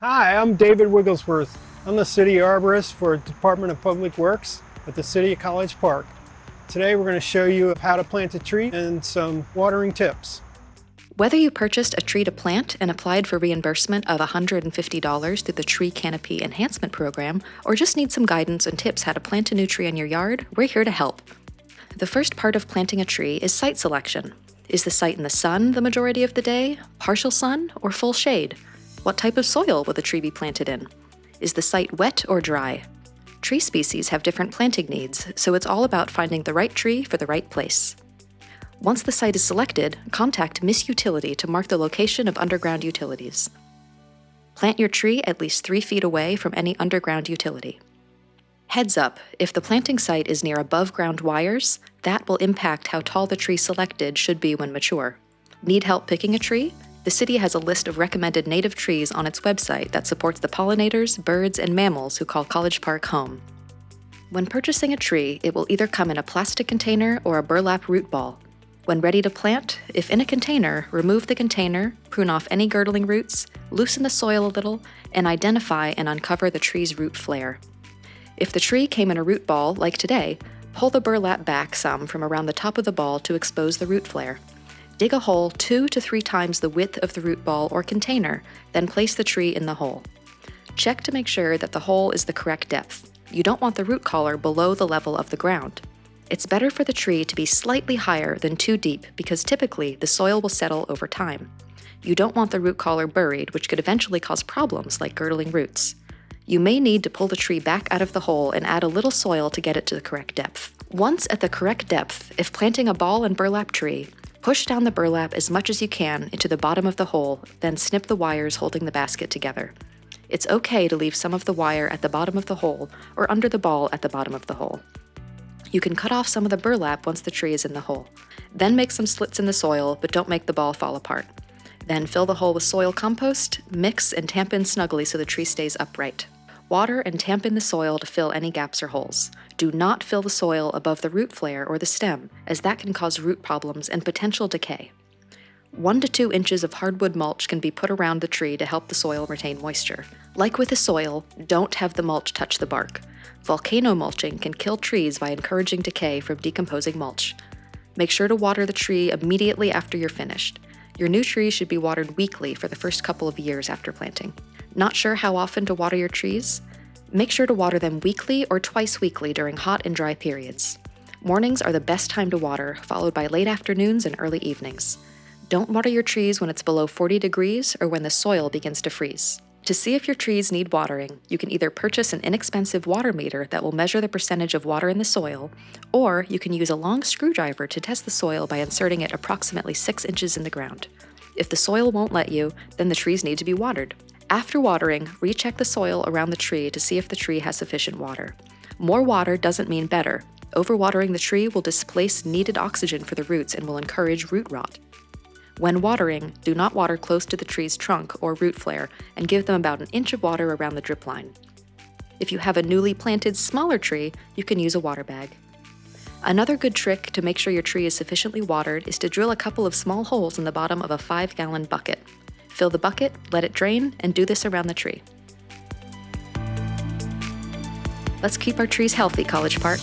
Hi, I'm David Wigglesworth. I'm the City Arborist for Department of Public Works at the City of College Park. Today we're going to show you how to plant a tree and some watering tips. Whether you purchased a tree to plant and applied for reimbursement of $150 through the Tree Canopy Enhancement Program, or just need some guidance and tips how to plant a new tree in your yard, we're here to help. The first part of planting a tree is site selection. Is the site in the sun the majority of the day, partial sun, or full shade? What type of soil will the tree be planted in? Is the site wet or dry? Tree species have different planting needs, so it's all about finding the right tree for the right place. Once the site is selected, contact Miss Utility to mark the location of underground utilities. Plant your tree at least 3 feet away from any underground utility. Heads up, if the planting site is near above-ground wires, that will impact how tall the tree selected should be when mature. Need help picking a tree? The city has a list of recommended native trees on its website that supports the pollinators, birds, and mammals who call College Park home. When purchasing a tree, it will either come in a plastic container or a burlap root ball. When ready to plant, if in a container, remove the container, prune off any girdling roots, loosen the soil a little, and identify and uncover the tree's root flare. If the tree came in a root ball, like today, pull the burlap back some from around the top of the ball to expose the root flare. Dig a hole 2 to 3 times the width of the root ball or container, then place the tree in the hole. Check to make sure that the hole is the correct depth. You don't want the root collar below the level of the ground. It's better for the tree to be slightly higher than too deep because typically the soil will settle over time. You don't want the root collar buried, which could eventually cause problems like girdling roots. You may need to pull the tree back out of the hole and add a little soil to get it to the correct depth. Once at the correct depth, if planting a ball and burlap tree, push down the burlap as much as you can into the bottom of the hole, then snip the wires holding the basket together. It's okay to leave some of the wire at the bottom of the hole or under the ball at the bottom of the hole. You can cut off some of the burlap once the tree is in the hole. Then make some slits in the soil, but don't make the ball fall apart. Then fill the hole with soil compost, mix and tamp in snugly so the tree stays upright. Water and tamp in the soil to fill any gaps or holes. Do not fill the soil above the root flare or the stem, as that can cause root problems and potential decay. 1 to 2 inches of hardwood mulch can be put around the tree to help the soil retain moisture. Like with the soil, don't have the mulch touch the bark. Volcano mulching can kill trees by encouraging decay from decomposing mulch. Make sure to water the tree immediately after you're finished. Your new tree should be watered weekly for the first couple of years after planting. Not sure how often to water your trees? Make sure to water them weekly or twice weekly during hot and dry periods. Mornings are the best time to water, followed by late afternoons and early evenings. Don't water your trees when it's below 40 degrees or when the soil begins to freeze. To see if your trees need watering, you can either purchase an inexpensive water meter that will measure the percentage of water in the soil, or you can use a long screwdriver to test the soil by inserting it approximately 6 inches in the ground. If the soil won't let you, then the trees need to be watered. After watering, recheck the soil around the tree to see if the tree has sufficient water. More water doesn't mean better. Overwatering the tree will displace needed oxygen for the roots and will encourage root rot. When watering, do not water close to the tree's trunk or root flare and give them about 1 inch of water around the drip line. If you have a newly planted smaller tree, you can use a water bag. Another good trick to make sure your tree is sufficiently watered is to drill a couple of small holes in the bottom of a 5-gallon bucket. Fill the bucket, let it drain, and do this around the tree. Let's keep our trees healthy, College Park.